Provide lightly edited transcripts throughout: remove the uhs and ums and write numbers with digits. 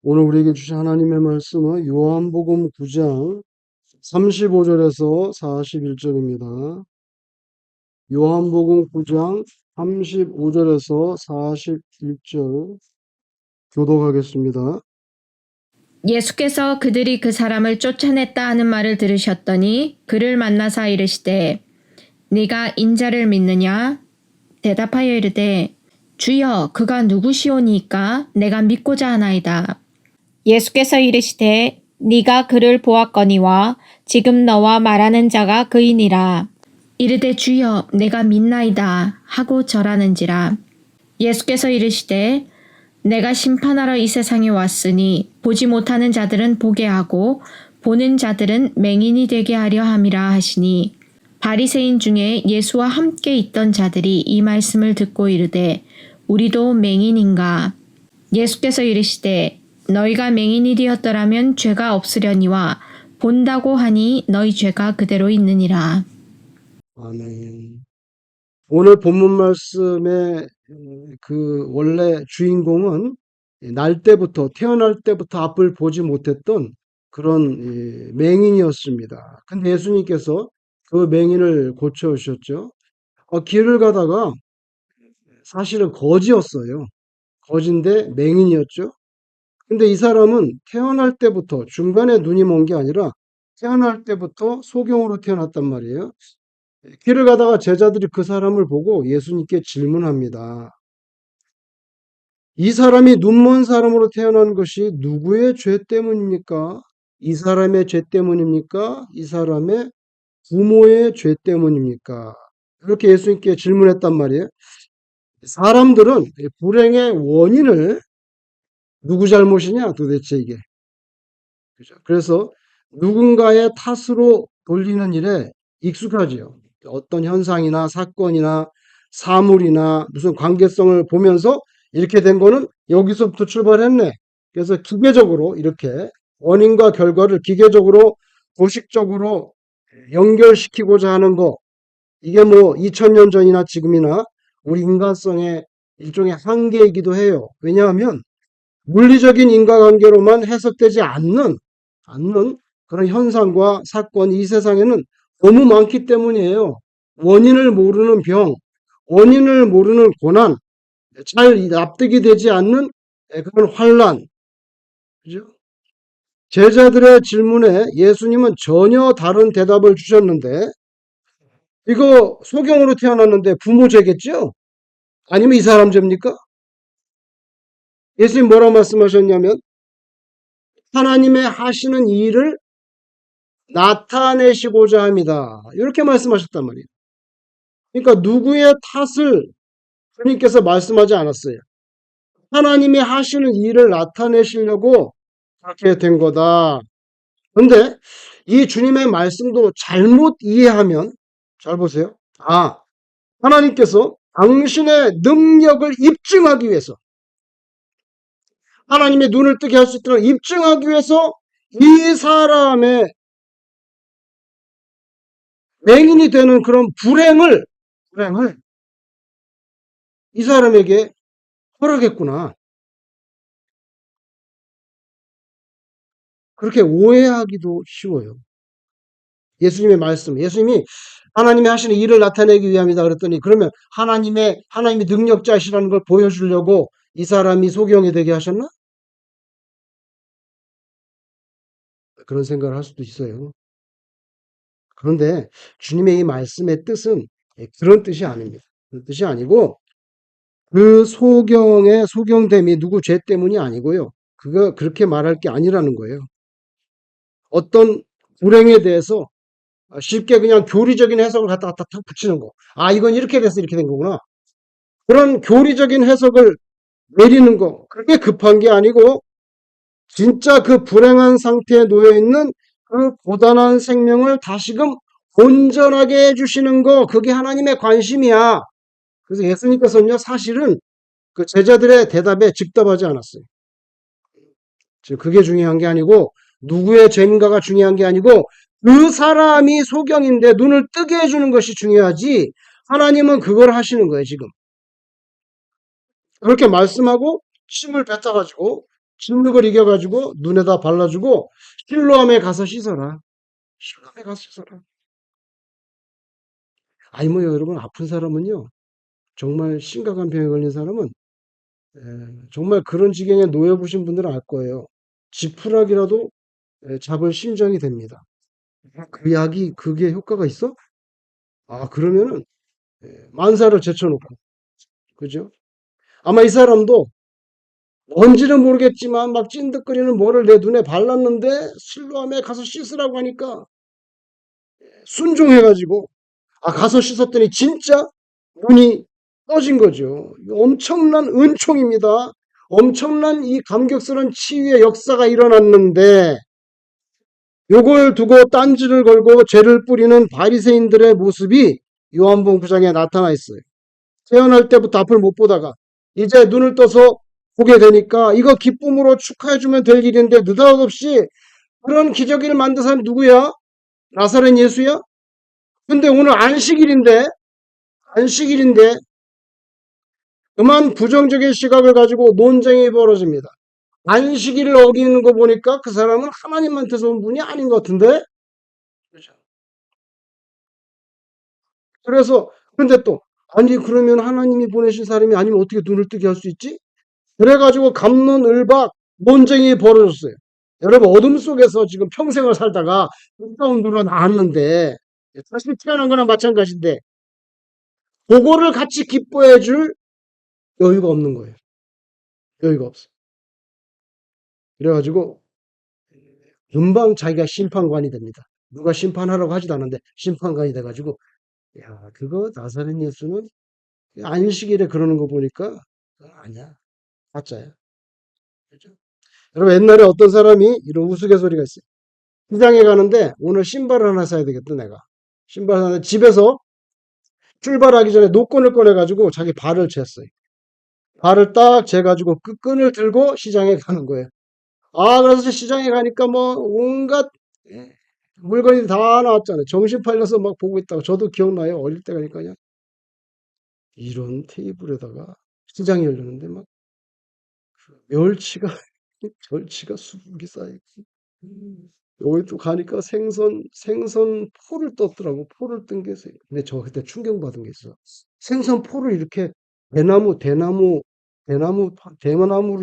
오늘 우리에게 주신 하나님의 말씀은 요한복음 9장 35절에서 41절입니다. 요한복음 9장 35절에서 41절 교독하겠습니다. 예수께서 그들이 그 사람을 쫓아냈다 하는 말을 들으셨더니 그를 만나사 이르시되 네가 인자를 믿느냐? 대답하여 이르되 주여 그가 누구시오니이까 내가 믿고자 하나이다. 예수께서 이르시되 네가 그를 보았거니와 지금 너와 말하는 자가 그이니라. 이르되 주여 내가 믿나이다 하고 절하는지라. 예수께서 이르시되 내가 심판하러 이 세상에 왔으니 보지 못하는 자들은 보게 하고 보는 자들은 맹인이 되게 하려 함이라 하시니 바리새인 중에 예수와 함께 있던 자들이 이 말씀을 듣고 이르되 우리도 맹인인가? 예수께서 이르시되 너희가 맹인이 되었더라면 죄가 없으려니와 본다고 하니 너희 죄가 그대로 있느니라. 아멘. 오늘 본문 말씀의 그 원래 주인공은 태어날 때부터 앞을 보지 못했던 그런 맹인이었습니다. 근데 예수님께서 그 맹인을 고쳐주셨죠. 길을 가다가 사실은 거지였어요. 거지인데 맹인이었죠. 근데 이 사람은 태어날 때부터 중간에 눈이 먼 게 아니라 태어날 때부터 소경으로 태어났단 말이에요. 길을 가다가 제자들이 그 사람을 보고 예수님께 질문합니다. 이 사람이 눈먼 사람으로 태어난 것이 누구의 죄 때문입니까? 이 사람의 죄 때문입니까? 이 사람의 부모의 죄 때문입니까? 이렇게 예수님께 질문했단 말이에요. 사람들은 불행의 원인을 누구 잘못이냐 도대체 이게. 그죠? 그래서 누군가의 탓으로 돌리는 일에 익숙하지요. 어떤 현상이나 사건이나 사물이나 무슨 관계성을 보면서 이렇게 된 거는 여기서부터 출발했네. 그래서 기계적으로 이렇게 원인과 결과를 기계적으로 도식적으로 연결시키고자 하는 거. 이게 뭐 2000년 전이나 지금이나 우리 인간성의 일종의 한계이기도 해요. 왜냐하면 물리적인 인과관계로만 해석되지 않는 그런 현상과 사건이 이 세상에는 너무 많기 때문이에요. 원인을 모르는 병, 원인을 모르는 고난, 잘 납득이 되지 않는 그런 환란. 그죠? 제자들의 질문에 예수님은 전혀 다른 대답을 주셨는데, 이거 소경으로 태어났는데 부모 죄겠죠? 아니면 이 사람 죄입니까? 예수님 뭐라고 말씀하셨냐면, 하나님의 하시는 일을 나타내시고자 합니다. 이렇게 말씀하셨단 말이에요. 그러니까 누구의 탓을 주님께서 말씀하지 않았어요. 하나님이 하시는 일을 나타내시려고 그렇게 된 거다. 그런데 이 주님의 말씀도 잘못 이해하면, 잘 보세요. 하나님께서 당신의 능력을 입증하기 위해서, 하나님의 눈을 뜨게 할 수 있도록 입증하기 위해서 이 사람의 맹인이 되는 그런 불행을 이 사람에게 허락했구나. 그렇게 오해하기도 쉬워요. 예수님의 말씀, 예수님이 하나님이 하시는 일을 나타내기 위함이다 그랬더니 그러면 하나님이 능력자시라는 걸 보여주려고 이 사람이 소경이 되게 하셨나? 그런 생각을 할 수도 있어요. 그런데 주님의 이 말씀의 뜻은 그런 뜻이 아닙니다. 그런 뜻이 아니고 그 소경됨이 누구 죄 때문이 아니고요. 그거 그렇게 말할 게 아니라는 거예요. 어떤 불행에 대해서 쉽게 그냥 교리적인 해석을 갖다가 탁 붙이는 거. 이건 이렇게 돼서 이렇게 된 거구나. 그런 교리적인 해석을 내리는 거. 그게 급한 게 아니고 진짜 그 불행한 상태에 놓여 있는 그 고단한 생명을 다시금 온전하게 해주시는 거. 그게 하나님의 관심이야. 그래서 예수님께서는요, 사실은 그 제자들의 대답에 즉답하지 않았어요. 즉 그게 중요한 게 아니고 누구의 죄인가가 중요한 게 아니고 그 사람이 소경인데 눈을 뜨게 해주는 것이 중요하지 하나님은 그걸 하시는 거예요 지금. 그렇게 말씀하고 침을 뱉어가지고 진흙을 이겨가지고 눈에다 발라주고 실로암에 가서 씻어라. 실로암에 가서 씻어라. 아니 뭐 여러분 아픈 사람은요 정말 심각한 병에 걸린 사람은 정말 그런 지경에 놓여보신 분들은 알 거예요. 지푸라기라도 잡을 심정이 됩니다. 그 약이 그게 효과가 있어? 아 그러면은 만사를 제쳐놓고 그죠? 아마 이 사람도 뭔지는 모르겠지만 막 찐득거리는 뭐를 내 눈에 발랐는데 실로암에 가서 씻으라고 하니까 순종해가지고 가서 씻었더니 진짜 눈이 떠진 거죠. 엄청난 은총입니다. 엄청난 이 감격스러운 치유의 역사가 일어났는데 요걸 두고 딴지를 걸고 죄를 뿌리는 바리새인들의 모습이 요한복음 9장에 나타나 있어요. 태어날 때부터 앞을 못 보다가 이제 눈을 떠서 보게 되니까 이거 기쁨으로 축하해주면 될 일인데 느닷없이 그런 기적을 만든 사람이 누구야? 나사렛 예수야? 근데 오늘 안식일인데 그만 부정적인 시각을 가지고 논쟁이 벌어집니다. 안식일을 어기는 거 보니까 그 사람은 하나님한테서 온 분이 아닌 것 같은데? 그렇죠. 그래서, 근데 또, 아니, 그러면 하나님이 보내신 사람이 아니면 어떻게 눈을 뜨게 할 수 있지? 그래가지고 갑론을박 논쟁이 벌어졌어요. 여러분, 어둠 속에서 지금 평생을 살다가 가까운 눈으로 나왔는데, 다시 태어난 거나 마찬가지인데, 그거를 같이 기뻐해 줄 여유가 없는 거예요. 여유가 없어. 그래가지고, 금방 자기가 심판관이 됩니다. 누가 심판하라고 하지도 않는데 심판관이 돼가지고 야 그거 나사렛 예수는 안식일에 그러는 거 보니까 그건 아니야 가짜야. 그죠? 여러분 옛날에 어떤 사람이 이런 우스갯소리가 있어요. 시장에 가는데 오늘 신발을 하나 사야 되겠다 내가. 신발 하나 집에서 출발하기 전에 노끈을 꺼내가지고 자기 발을 쟀어요. 발을 딱 재가지고 그 끈을 들고 시장에 가는 거예요. 그래서 시장에 가니까 뭐 온갖 예, 물건이 다 나왔잖아요. 정신 팔려서 막 보고 있다고. 저도 기억나요. 어릴 때 가니까요. 이런 테이블에다가 시장이 열렸는데 막 멸치가 멸치가 수북이 쌓여있고 여기 또 가니까 생선 포를 떴더라고. 포를 뜬 게 근데 저 그때 충격받은 게 있어. 생선 포를 이렇게 대나무로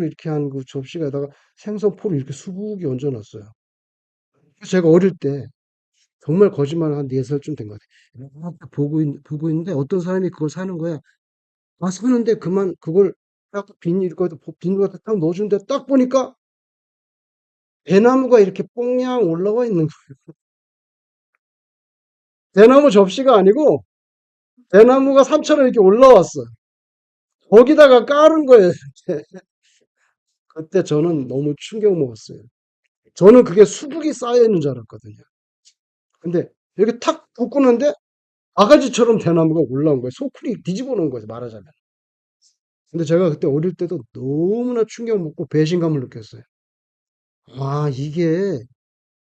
이렇게 한 그 접시에다가 생선 포를 이렇게 수북이 얹어놨어요. 제가 어릴 때 정말 거짓말 한 4살쯤 된 것 같아요. 이렇게 보고 있는데 어떤 사람이 그걸 사는 거야. 사는데 그만 그걸 딱 비닐 갖다 딱 넣어주는데 딱 보니까 대나무가 이렇게 뽕냥 올라와 있는 거예요. 대나무 접시가 아니고 대나무가 산처럼 이렇게 올라왔어. 거기다가 깔은 거예요. 그때 저는 너무 충격 먹었어요. 저는 그게 수북이 쌓여 있는 줄 알았거든요. 근데 이렇게 탁 볶는데 바가지처럼 대나무가 올라온 거예요. 소쿠리 뒤집어 놓은 거죠, 말하자면. 근데 제가 그때 어릴 때도 너무나 충격 먹고 배신감을 느꼈어요. 이게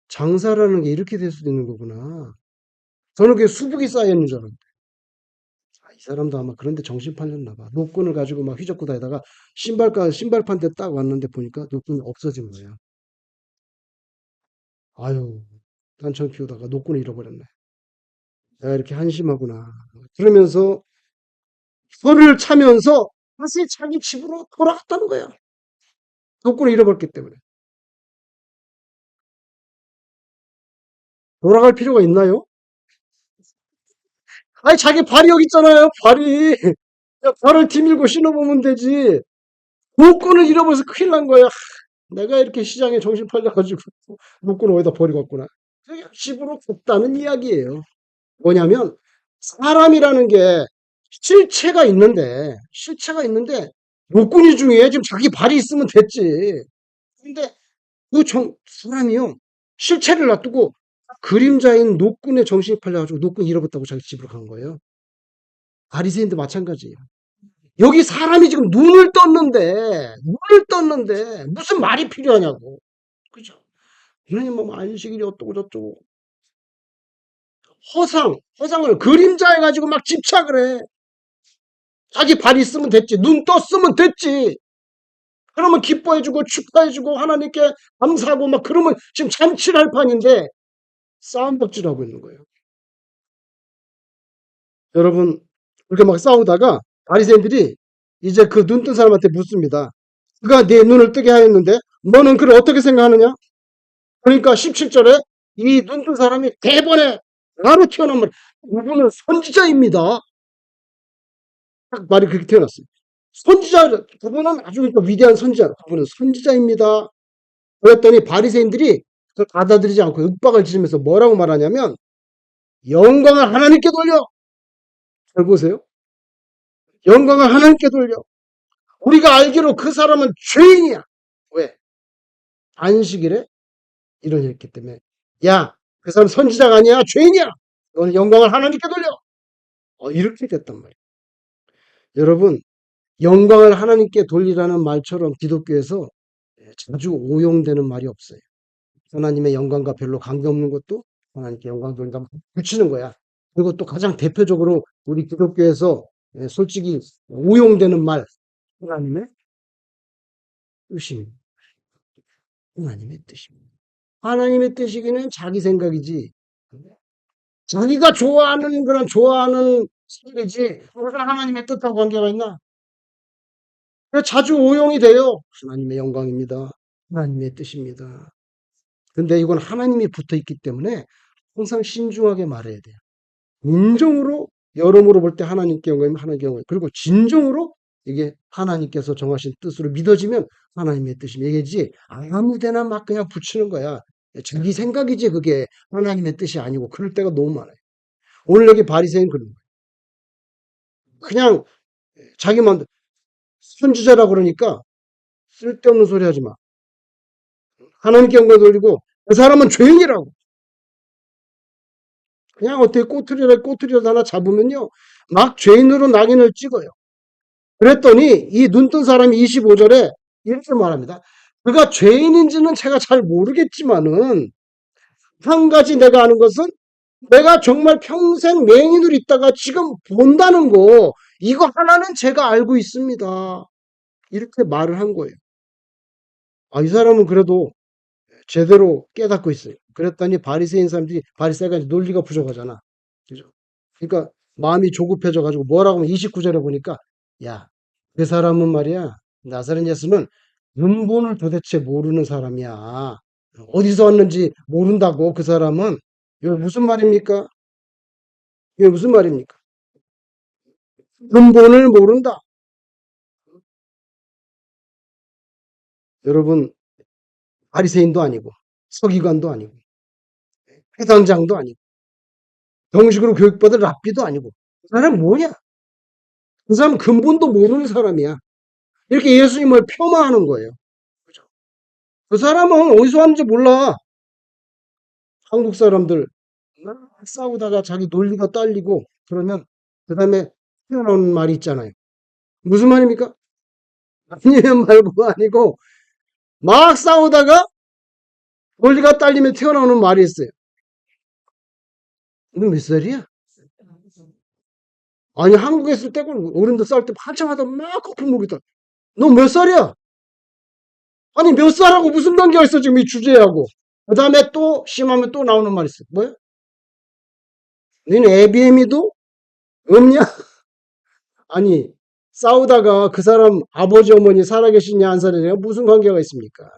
장사라는 게 이렇게 될 수도 있는 거구나. 저는 그게 수북이 쌓여 있는 줄 알았는데. 이 사람도 아마 그런데 정신 팔렸나 봐. 노끈을 가지고 막 휘젓고 다니다가 신발판 때 딱 왔는데 보니까 노끈이 없어진 거예요. 아유, 한참 키우다가 노끈을 잃어버렸네. 내가 이렇게 한심하구나. 그러면서 혀를 차면서 다시 자기 집으로 돌아갔다는 거야. 노끈을 잃어버렸기 때문에. 돌아갈 필요가 있나요? 아니, 자기 발이 여기 있잖아요, 발이. 야, 발을 디밀고 신어보면 되지. 노끈을 잃어버려서 큰일 난 거야. 내가 이렇게 시장에 정신 팔려가지고 노끈을 어디다 버리고 왔구나. 그게 집으로 갔다는 이야기예요. 뭐냐면, 사람이라는 게 실체가 있는데, 노끈이 중요해. 지금 자기 발이 있으면 됐지. 근데 사람이요. 실체를 놔두고 그림자인 노끈에 정신이 팔려가지고 노끈 잃어버렸다고 자기 집으로 간 거예요. 바리새인도 마찬가지예요. 여기 사람이 지금 눈을 떴는데 무슨 말이 필요하냐고. 그죠? 그러니 뭐 안식일이 어떠고 저쩌고 허상을 그림자 해가지고 막 집착을 해. 자기 발 있으면 됐지. 눈 떴으면 됐지. 그러면 기뻐해주고 축하해주고 하나님께 감사하고 막 그러면 지금 잔치를 할 판인데 싸움박질하고 있는 거예요. 여러분 그렇게 막 싸우다가 바리새인들이 이제 그 눈뜬 사람한테 묻습니다. 그가 네 눈을 뜨게 하였는데 너는 그를 어떻게 생각하느냐? 그러니까 17절에 이 눈뜬 사람이 대번에 나로 태어난 말, 그분은 선지자입니다. 딱 말이 그렇게 태어났어요. 선지자, 그분은 아주 위대한 선지자, 그분은 선지자입니다. 그랬더니 바리새인들이 그걸 받아들이지 않고 윽박을 지르면서 뭐라고 말하냐면 영광을 하나님께 돌려. 잘 보세요. 영광을 하나님께 돌려. 우리가 알기로 그 사람은 죄인이야. 왜? 안식일에 이런 일 했기 때문에. 야, 그 사람 선지자가 아니야. 죄인이야. 너는 영광을 하나님께 돌려. 이렇게 됐단 말이에요. 여러분, 영광을 하나님께 돌리라는 말처럼 기독교에서 자주 오용되는 말이 없어요. 하나님의 영광과 별로 관계없는 것도 하나님께 영광 돌린다 붙이는 거야. 그리고 또 가장 대표적으로 우리 기독교에서 솔직히 오용되는 말, 하나님의 뜻입니다. 하나님의 뜻입니다. 하나님의 뜻이기는 자기 생각이지. 자기가 좋아하는 그런 좋아하는 생각이지. 무슨 하나님의 뜻하고 관계가 있나? 자주 오용이 돼요. 하나님의 영광입니다. 하나님의 뜻입니다. 근데 이건 하나님이 붙어 있기 때문에 항상 신중하게 말해야 돼요. 인정으로 여러모로 볼 때 하나님께 영광이면 하나님께 영광. 그리고 진정으로 이게 하나님께서 정하신 뜻으로 믿어지면 하나님의 뜻이면 이게지 아무데나 막 그냥 붙이는 거야. 자기 생각이지 그게 하나님의 뜻이 아니고 그럴 때가 너무 많아요. 오늘 여기 바리새인 그런 거예요. 그냥 자기만 선지자라고 그러니까 쓸데없는 소리 하지 마. 하나님께 영광 돌리고 그 사람은 죄인이라고. 그냥 어떻게 꼬투리라도 하나 잡으면요. 막 죄인으로 낙인을 찍어요. 그랬더니 이 눈뜬 사람이 25절에 이렇게 말합니다. 그가 죄인인지는 제가 잘 모르겠지만은 한 가지 내가 아는 것은 내가 정말 평생 맹인으로 있다가 지금 본다는 거 이거 하나는 제가 알고 있습니다. 이렇게 말을 한 거예요. 이 사람은 그래도 제대로 깨닫고 있어요. 그랬더니 바리새인 사람들이 바리새가 논리가 부족하잖아. 그죠? 그러니까 마음이 조급해져 가지고 뭐라고 하면 29절에 보니까 야, 그 사람은 말이야. 나사렛 예수는 근본을 도대체 모르는 사람이야. 어디서 왔는지 모른다고 그 사람은. 이거 무슨 말입니까? 이게 무슨 말입니까? 근본을 모른다. 여러분 바리새인도 아니고 서기관도 아니고 회당장도 아니고 정식으로 교육받은 랍비도 아니고 그 사람은 뭐냐? 그 사람은 근본도 모르는 사람이야. 이렇게 예수님을 폄하하는 거예요. 그죠? 그 사람은 어디서 왔는지 몰라. 한국 사람들 막 싸우다가 자기 논리가 딸리고 그러면 그 다음에 튀어나오는 말이 있잖아요. 무슨 말입니까? 아니면 말고 아니고 막 싸우다가 논리가 딸리면 튀어나오는 말이 있어요. 너 몇 살이야? 아니 한국에 있을 때 어른들 싸울 때 한참 하다 막 거품 먹이다. 너 몇 살이야? 아니 몇 살하고 무슨 관계가 있어 지금 이 주제하고. 그 다음에 또 심하면 또 나오는 말이 있어요. 뭐야? 너는 애비애미도 없냐? 아니 싸우다가 그 사람 아버지 어머니 살아계시냐 안 살아계시냐 무슨 관계가 있습니까?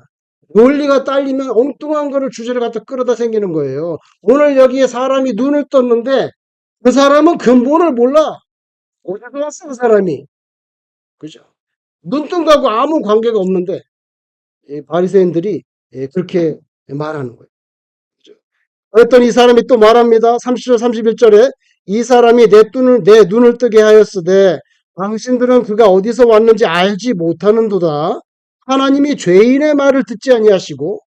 논리가 딸리면 엉뚱한 거를 주제를 갖다 끌어다 생기는 거예요. 오늘 여기에 사람이 눈을 떴는데 그 사람은 근본을 몰라. 어디서 왔어 그 사람이. 그죠? 눈뜬 거하고 아무 관계가 없는데 바리새인들이 그렇게 말하는 거예요. 그죠? 그랬더니 이 사람이 또 말합니다. 30절 31절에 이 사람이 내 눈을 뜨게 하였으되 당신들은 그가 어디서 왔는지 알지 못하는도다. 하나님이 죄인의 말을 듣지 아니하시고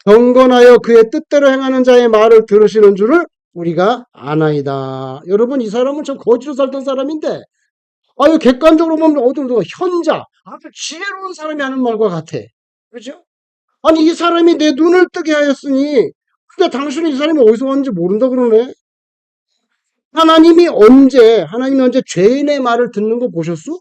경건하여 그의 뜻대로 행하는 자의 말을 들으시는 줄을 우리가 아나이다. 여러분 이 사람은 참 거지로 살던 사람인데 아유 객관적으로 보면 어디로 현자 아주 지혜로운 사람이 하는 말과 같아. 그죠? 아니 이 사람이 내 눈을 뜨게 하였으니 근데 당신은 이 사람이 어디서 왔는지 모른다 그러네. 하나님이 언제 죄인의 말을 듣는 거 보셨어?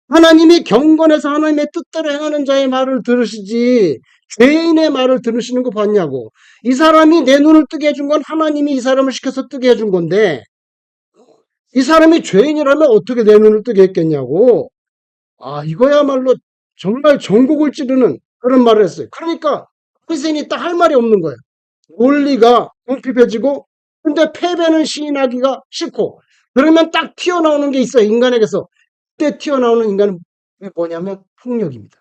하나님이 경건해서 하나님의 뜻대로 행하는 자의 말을 들으시지 죄인의 말을 들으시는 거 봤냐고. 이 사람이 내 눈을 뜨게 해준 건 하나님이 이 사람을 시켜서 뜨게 해준 건데 이 사람이 죄인이라면 어떻게 내 눈을 뜨게 했겠냐고. 아, 이거야말로 정말 전국을 찌르는 그런 말을 했어요. 그러니까 바리새인이 딱 할 말이 없는 거예요. 논리가 궁핍해지고 근데 패배는 시인하기가 싫고 그러면 딱 튀어나오는 게 있어요. 인간에게서. 그때 튀어나오는 인간은 뭐냐면 폭력입니다.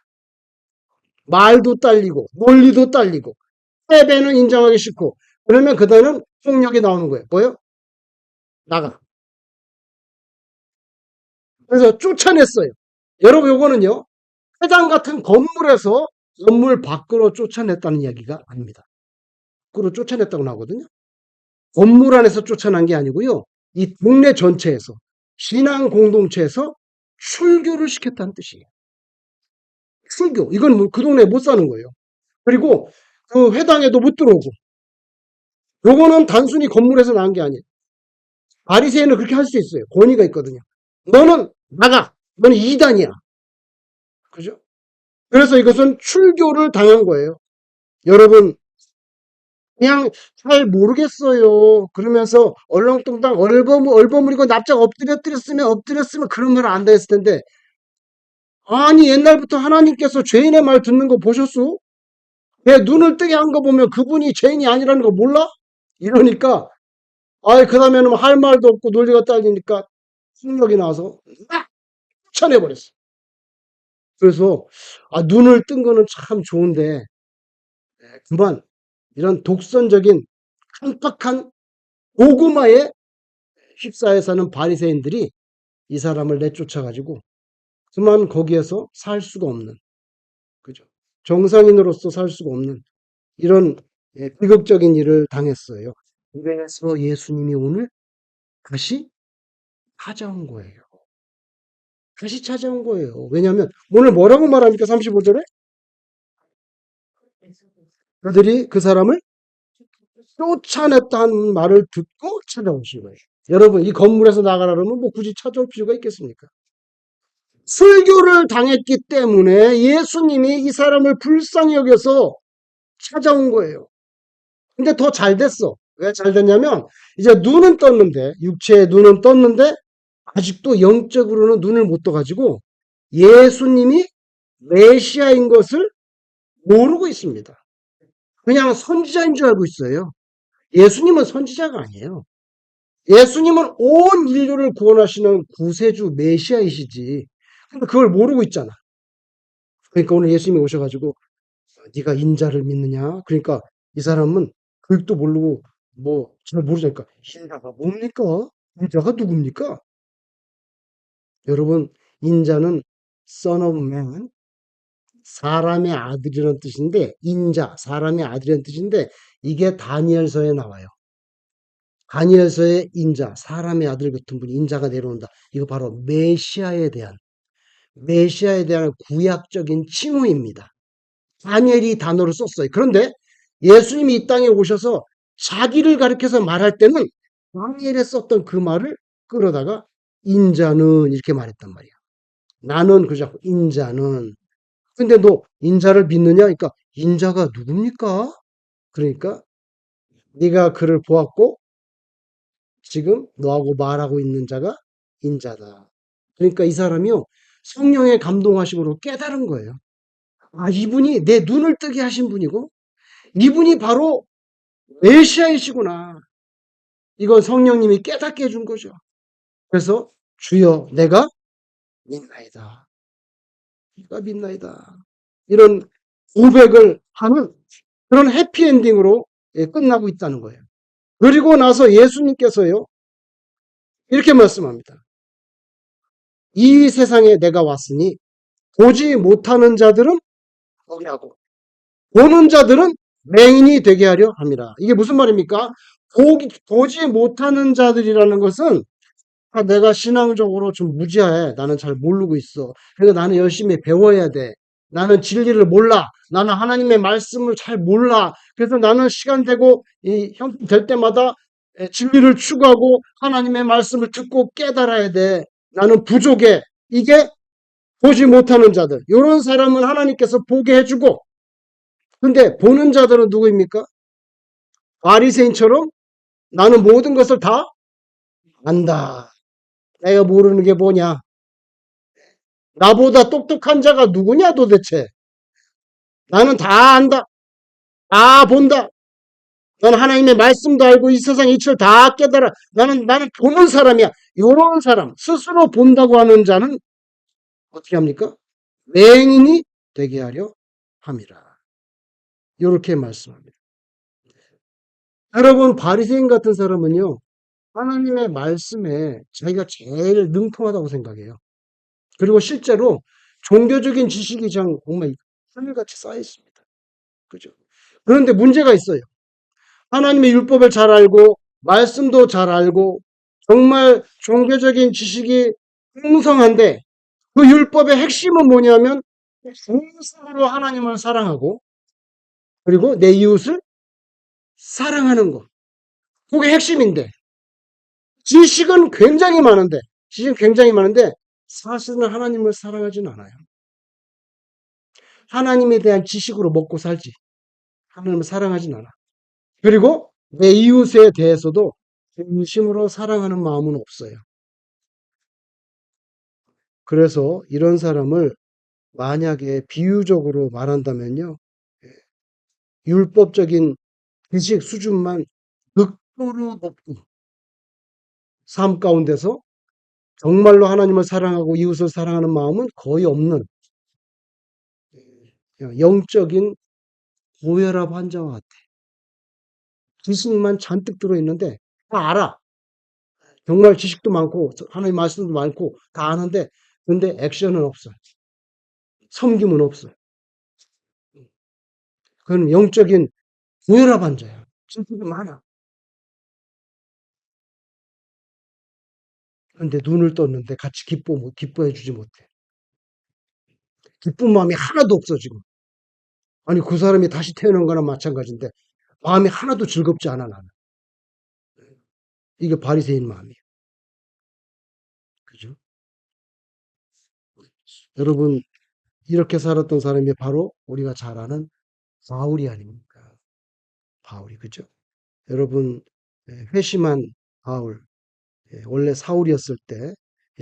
말도 딸리고 논리도 딸리고 패배는 인정하기 싫고 그러면 그다음은 폭력이 나오는 거예요. 뭐요? 나가. 그래서 쫓아냈어요. 여러분 요거는요. 회당 같은 건물에서 건물 밖으로 쫓아냈다는 이야기가 아닙니다. 밖으로 쫓아냈다고 나오거든요. 건물 안에서 쫓아난 게 아니고요. 이 동네 전체에서 신앙 공동체에서 출교를 시켰다는 뜻이에요. 출교. 이건 뭐 그 동네에 못 사는 거예요. 그리고 그 회당에도 못 들어오고. 요거는 단순히 건물에서 나온 게 아니에요. 바리새인은 그렇게 할 수 있어요. 권위가 있거든요. 너는 나가. 너는 이단이야. 그죠? 그래서 이것은 출교를 당한 거예요. 여러분 그냥 잘 모르겠어요. 그러면서 얼렁뚱땅 얼버무리고 납작 엎드렸으면 그런 말 안 됐을 텐데 아니 옛날부터 하나님께서 죄인의 말 듣는 거 보셨소? 내 눈을 뜨게 한 거 보면 그분이 죄인이 아니라는 거 몰라? 이러니까 아이 그 다음에는 할 말도 없고 논리가 딸리니까 폭력이 나와서 막 쳐내버렸어. 그래서 눈을 뜬 거는 참 좋은데 그만 이런 독선적인 깜빡한 고구마에 휩싸여 사는 바리새인들이 이 사람을 내쫓아가지고 그만 거기에서 살 수가 없는 그죠? 정상인으로서 살 수가 없는 이런 비극적인 일을 당했어요. 그래서 예수님이 오늘 다시 찾아온 거예요. 다시 찾아온 거예요. 왜냐하면 오늘 뭐라고 말합니까? 35절에 그들이 그 사람을 쫓아냈다는 말을 듣고 찾아오신 거예요. 여러분 이 건물에서 나가라 그러면 뭐 굳이 찾아올 필요가 있겠습니까? 설교를 당했기 때문에 예수님이 이 사람을 불쌍히 여겨서 찾아온 거예요. 근데 더 잘 됐어. 왜 잘 됐냐면 이제 눈은 떴는데 육체의 눈은 떴는데 아직도 영적으로는 눈을 못 떠가지고 예수님이 메시아인 것을 모르고 있습니다. 그냥 선지자인 줄 알고 있어요. 예수님은 선지자가 아니에요. 예수님은 온 인류를 구원하시는 구세주 메시아이시지. 근데 그걸 모르고 있잖아. 그러니까 오늘 예수님이 오셔가지고 네가 인자를 믿느냐? 그러니까 이 사람은 그것도 모르고 뭐 잘 모르니까 인자가 뭡니까? 인자가 누굽니까? 여러분 인자는 son of man 사람의 아들이라는 뜻인데 인자 사람의 아들이라는 뜻인데 이게 다니엘서에 나와요. 다니엘서의 인자 사람의 아들 같은 분이 인자가 내려온다. 이거 바로 메시아에 대한 구약적인 칭호입니다. 다니엘이 단어를 썼어요. 그런데 예수님이 이 땅에 오셔서 자기를 가리켜서 말할 때는 다니엘에 썼던 그 말을 끌어다가 인자는 이렇게 말했단 말이야. 나는 그러지 않고 인자는. 근데 너 인자를 믿느냐? 그러니까 인자가 누굽니까? 그러니까 네가 그를 보았고 지금 너하고 말하고 있는 자가 인자다. 그러니까 이 사람이요. 성령의 감동하심으로 깨달은 거예요. 아, 이분이 내 눈을 뜨게 하신 분이고 이분이 바로 메시아이시구나. 이건 성령님이 깨닫게 해준 거죠. 그래서 주여 내가 믿나이다. 내가 믿나이다. 이런 고백을 하는 그런 해피엔딩으로 끝나고 있다는 거예요. 그리고 나서 예수님께서요. 이렇게 말씀합니다. 이 세상에 내가 왔으니 보지 못하는 자들은 보게 하고 보는 자들은 맹인이 되게 하려 함이라. 이게 무슨 말입니까? 보지 못하는 자들이라는 것은 내가 신앙적으로 좀 무지해. 나는 잘 모르고 있어. 그래서 나는 열심히 배워야 돼. 나는 진리를 몰라. 나는 하나님의 말씀을 잘 몰라. 그래서 나는 시간 되고 형편 될 때마다 진리를 추구하고 하나님의 말씀을 듣고 깨달아야 돼. 나는 부족해. 이게 보지 못하는 자들, 이런 사람은 하나님께서 보게 해주고, 근데 보는 자들은 누구입니까? 바리새인처럼 나는 모든 것을 다 안다. 내가 모르는 게 뭐냐? 나보다 똑똑한 자가 누구냐 도대체? 나는 다 안다. 다 본다. 나는 하나님의 말씀도 알고 이 세상 이치를 다 깨달아. 나는 보는 사람이야. 이런 사람, 스스로 본다고 하는 자는 어떻게 합니까? 맹인이 되게 하려 함이라. 이렇게 말씀합니다. 여러분, 바리새인 같은 사람은요, 하나님의 말씀에 자기가 제일 능통하다고 생각해요. 그리고 실제로 종교적인 지식이 정말 하늘같이 쌓여 있습니다. 그죠? 그런데 문제가 있어요. 하나님의 율법을 잘 알고, 말씀도 잘 알고, 정말 종교적인 지식이 풍성한데, 그 율법의 핵심은 뭐냐면, 진심으로 하나님을 사랑하고, 그리고 내 이웃을 사랑하는 것. 그게 핵심인데, 지식은 굉장히 많은데, 사실은 하나님을 사랑하지는 않아요. 하나님에 대한 지식으로 먹고 살지, 하나님을 사랑하진 않아. 그리고 내 이웃에 대해서도 진심으로 사랑하는 마음은 없어요. 그래서 이런 사람을 만약에 비유적으로 말한다면요, 율법적인 지식 수준만 극도로 높고 삶 가운데서 정말로 하나님을 사랑하고 이웃을 사랑하는 마음은 거의 없는 영적인 고혈압 환자와 같아. 지식만 잔뜩 들어있는데 다 알아. 정말 지식도 많고 하나님 말씀도 많고 다 아는데 근데 액션은 없어. 섬김은 없어. 그건 영적인 고혈압 환자야. 지식이 많아. 근데 눈을 떴는데 같이 기뻐해 주지 못해. 기쁜 마음이 하나도 없어, 지금. 아니, 그 사람이 다시 태어난 거나 마찬가지인데, 마음이 하나도 즐겁지 않아, 나는. 이게 바리새인 마음이에요. 그죠? 여러분, 이렇게 살았던 사람이 바로 우리가 잘 아는 바울이 아닙니까? 바울이, 그죠? 여러분, 회심한 바울, 원래 사울이었을 때,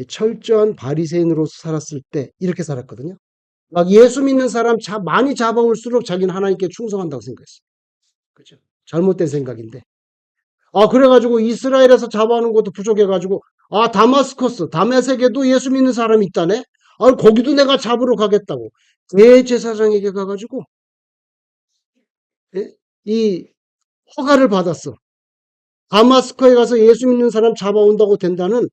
철저한 바리새인으로 살았을 때, 이렇게 살았거든요. 막 예수 믿는 사람 많이 잡아올수록 자기는 하나님께 충성한다고 생각했어요. 그죠? 잘못된 생각인데. 그래가지고 이스라엘에서 잡아오는 것도 부족해가지고, 다마스커스, 다메섹에도 예수 믿는 사람이 있다네? 거기도 내가 잡으러 가겠다고. 대제사장에게 가가지고, 예? 이 허가를 받았어. 다마스커에 가서 예수 믿는 사람 잡아온다고 된다는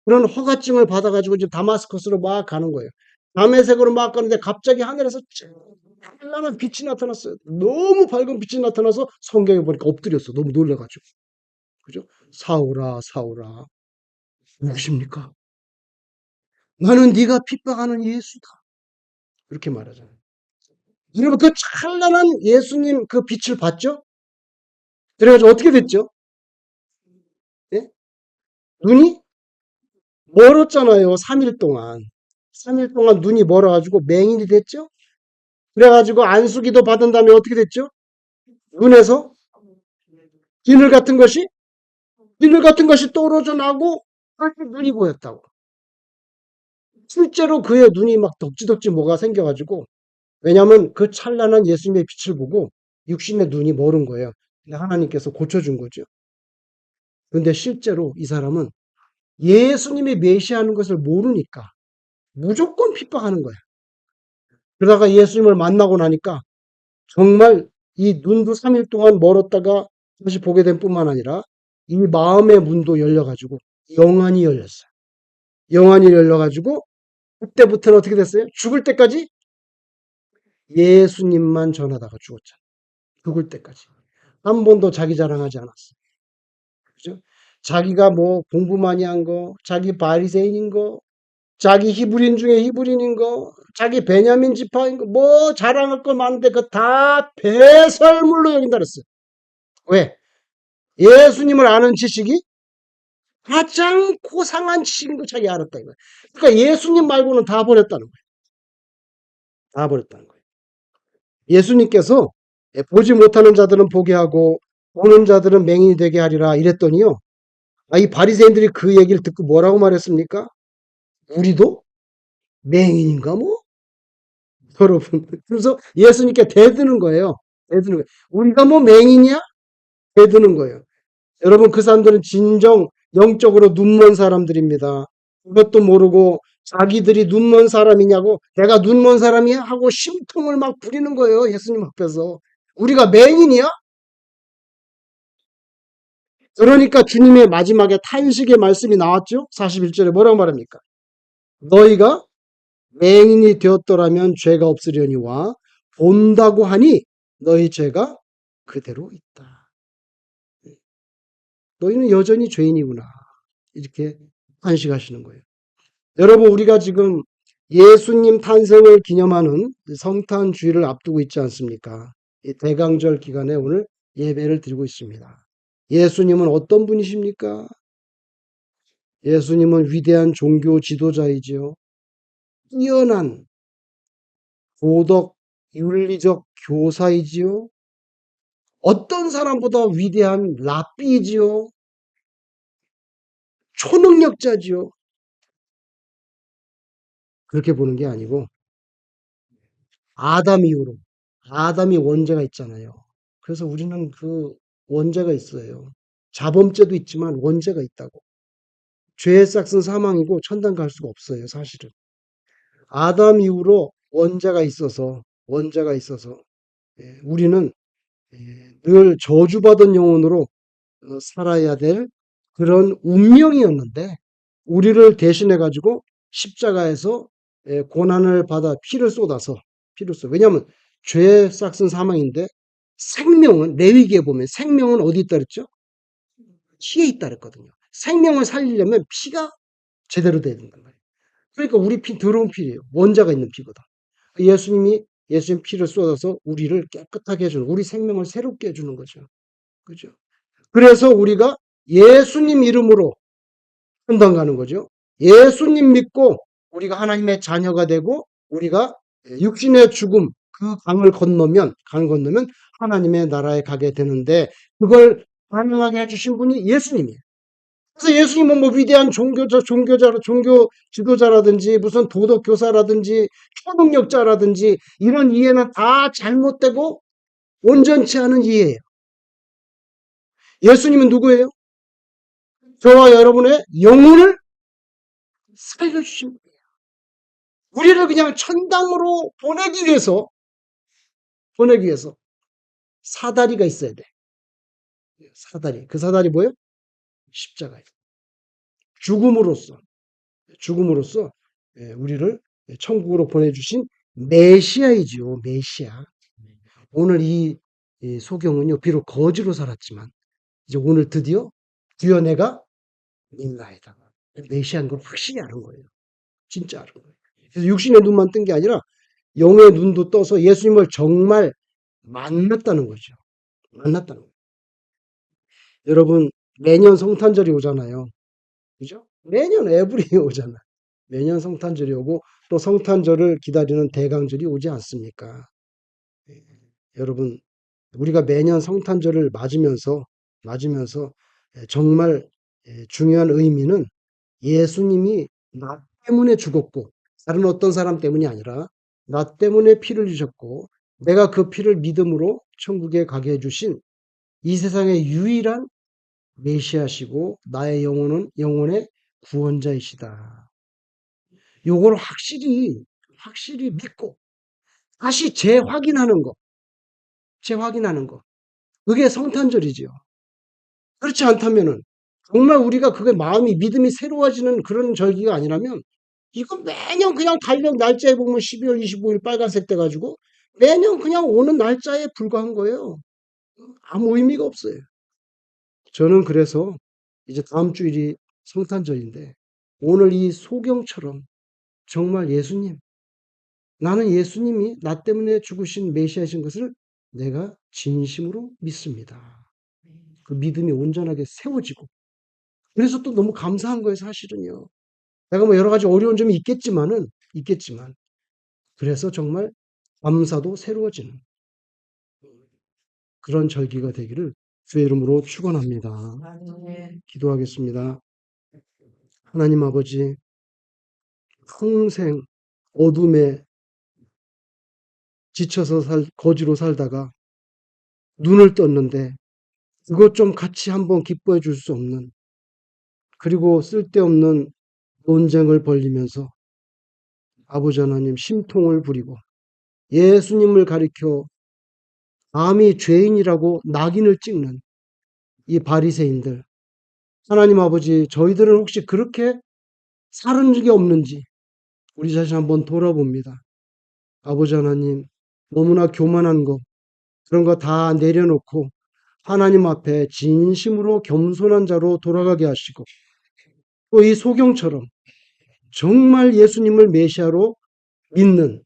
그런 허가증을 받아가지고 지금 다마스커스로 막 가는 거예요. 다메섹으로 막 가는데 갑자기 하늘에서 찬란한 빛이 나타났어요. 너무 밝은 빛이 나타나서 성경에 보니까 엎드렸어. 너무 놀라가지고. 그죠? 사울아, 사울아. 누구십니까? 나는 네가 핍박하는 예수다. 그렇게 말하잖아요. 여러분 그 찬란한 예수님 그 빛을 봤죠? 그래가지고 어떻게 됐죠? 예? 눈이 멀었잖아요. 3일 동안. 3일 동안 눈이 멀어가지고 맹인이 됐죠? 그래가지고 안수기도 받은 다음에 어떻게 됐죠? 눈에서 비늘 같은 것이 떨어져 나고 다시 눈이 보였다고. 실제로 그의 눈이 막 덕지덕지 뭐가 생겨가지고 왜냐하면 그 찬란한 예수님의 빛을 보고 육신의 눈이 멀은 거예요. 근데 하나님께서 고쳐준 거죠. 근데 실제로 이 사람은 예수님이 메시아하는 것을 모르니까 무조건 핍박하는 거야. 그러다가 예수님을 만나고 나니까 정말 이 눈도 3일 동안 멀었다가 다시 보게 된 뿐만 아니라 이 마음의 문도 열려가지고 영안이 열렸어요. 영안이 열려가지고 그때부터는 어떻게 됐어요? 죽을 때까지 예수님만 전하다가 죽었잖아요. 죽을 때까지. 한 번도 자기 자랑하지 않았어요. 그죠? 자기가 뭐 공부 많이 한 거, 자기 바리새인인 거, 자기 히브리인 중에 히브리인인 거, 자기 베냐민 지파인 거, 뭐 자랑할 거 많은데 그 다 배설물로 여긴다 그랬어요. 왜? 예수님을 아는 지식이 가장 고상한 지식인 거 자기 알았다 이거예요. 그러니까 예수님 말고는 다 버렸다는 거예요. 닫아버렸다는 거예요. 예수님께서 보지 못하는 자들은 보게 하고 보는 자들은 맹인이 되게 하리라 이랬더니요. 이 바리새인들이 그 얘기를 듣고 뭐라고 말했습니까? 우리도 맹인인가 뭐? 여러분. 그래서 예수님께 대드는 거예요. 대드는 거예요. 우리가 뭐 맹인이야? 대드는 거예요. 여러분, 그 사람들은 진정 영적으로 눈먼 사람들입니다. 그것도 모르고 자기들이 눈먼 사람이냐고, 내가 눈먼 사람이야? 하고 심통을 막 부리는 거예요. 예수님 앞에서. 우리가 맹인이야? 그러니까 주님의 마지막에 탄식의 말씀이 나왔죠. 41절에 뭐라고 말합니까? 너희가 맹인이 되었더라면 죄가 없으려니와 본다고 하니 너희 죄가 그대로 있다. 너희는 여전히 죄인이구나. 이렇게 탄식하시는 거예요. 여러분, 우리가 지금 예수님 탄생을 기념하는 성탄 주일을 앞두고 있지 않습니까? 이 대강절 기간에 오늘 예배를 드리고 있습니다. 예수님은 어떤 분이십니까? 예수님은 위대한 종교 지도자이지요. 뛰어난 도덕, 윤리적 교사이지요. 어떤 사람보다 위대한 랍비이지요. 초능력자지요. 그렇게 보는 게 아니고 아담 이후로 아담이 원죄가 있잖아요. 그래서 우리는 그 원죄가 있어요. 자범죄도 있지만 원죄가 있다고. 죄의 싹은 사망이고 천당 갈 수가 없어요, 사실은. 아담 이후로 원죄가 있어서 우리는 늘 저주받은 영혼으로 살아야 될 그런 운명이었는데 우리를 대신해 가지고 십자가에서 고난을 받아 피를 쏟아. 왜냐하면 죄의 싹은 사망인데 생명은 레위기에 보면 생명은 어디 있다 그랬죠? 피에 있다 그랬거든요. 생명을 살리려면 피가 제대로 돼야 된단 말이에요. 그러니까 우리 피 더러운 피예요. 원자가 있는 피거든. 예수님 피를 쏟아서 우리를 깨끗하게 해주는 우리 생명을 새롭게 해주는 거죠. 그죠? 그래서 우리가 예수님 이름으로 천당 가는 거죠. 예수님 믿고 우리가 하나님의 자녀가 되고 우리가 육신의 죽음 그 강을 건너면 하나님의 나라에 가게 되는데 그걸 가능하게 해주신 분이 예수님이에요. 그래서 예수님은 뭐 위대한 종교 지도자라든지 무슨 도덕 교사라든지 초능력자라든지 이런 이해는 다 잘못되고 온전치 않은 이해예요. 예수님은 누구예요? 저와 여러분의 영혼을 살려주신 분이에요. 우리를 그냥 천당으로 보내기 위해서 사다리가 있어야 돼. 사다리. 그 사다리 뭐예요? 십자가예요. 죽음으로써 우리를 천국으로 보내주신 메시아이지요. 메시아. 오늘 이 소경은요, 비록 거지로 살았지만 이제 오늘 드디어 주여 내가 믿나이다. 메시아인 걸 확실히 아는 거예요. 진짜 아는 거예요. 그래서 육신의 눈만 뜬 게 아니라 영의 눈도 떠서 예수님을 정말 만났다는 거죠. 만났다는 거예요. 여러분, 매년 성탄절이 오잖아요. 그죠? 매년 에브리 오잖아. 매년 성탄절이 오고 또 성탄절을 기다리는 대강절이 오지 않습니까? 예, 여러분, 우리가 매년 성탄절을 맞으면서 정말 중요한 의미는 예수님이 나 때문에 죽었고 다른 어떤 사람 때문이 아니라 나 때문에 피를 주셨고 내가 그 피를 믿음으로 천국에 가게 해주신 이 세상의 유일한 메시아시고 나의 영혼의 구원자이시다. 요걸 확실히 믿고 다시 재확인하는 거. 그게 성탄절이지요. 그렇지 않다면은 정말 우리가 그게 믿음이 새로워지는 그런 절기가 아니라면 이거 매년 그냥 달력 날짜에 보면 12월 25일 빨간색 돼 가지고 매년 그냥 오는 날짜에 불과한 거예요. 아무 의미가 없어요. 저는 그래서 이제 다음 주일이 성탄절인데 오늘 이 소경처럼 정말 나는 예수님이 나 때문에 죽으신 메시아이신 것을 내가 진심으로 믿습니다. 그 믿음이 온전하게 세워지고 그래서 또 너무 감사한 거예요, 사실은요. 내가 뭐 여러 가지 어려운 점이 있겠지만 그래서 정말 감사도 새로워지는 그런 절기가 되기를 주의 이름으로 축원합니다. 기도하겠습니다. 하나님 아버지, 평생 어둠에 지쳐서 거지로 살다가 눈을 떴는데 그것 좀 같이 한번 기뻐해 줄 수 없는, 그리고 쓸데없는 논쟁을 벌리면서 아버지 하나님 심통을 부리고 예수님을 가리켜 감히 죄인이라고 낙인을 찍는 이 바리새인들, 하나님 아버지, 저희들은 혹시 그렇게 살은 적이 없는지 우리 자신 한번 돌아봅니다. 아버지 하나님, 너무나 교만한 거, 그런 거 다 내려놓고 하나님 앞에 진심으로 겸손한 자로 돌아가게 하시고, 또 이 소경처럼 정말 예수님을 메시아로 믿는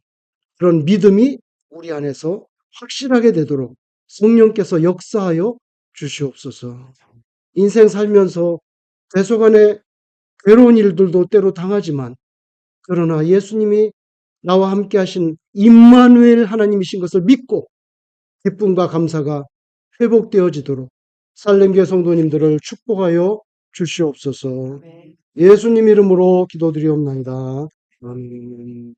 그런 믿음이 우리 안에서 확실하게 되도록 성령께서 역사하여 주시옵소서. 인생 살면서 대소간에 괴로운 일들도 때로 당하지만, 그러나 예수님이 나와 함께 하신 임마누엘 하나님이신 것을 믿고 기쁨과 감사가 회복되어지도록 살렘교회 성도님들을 축복하여 주시옵소서. 예수님 이름으로 기도드리옵나이다. 아멘.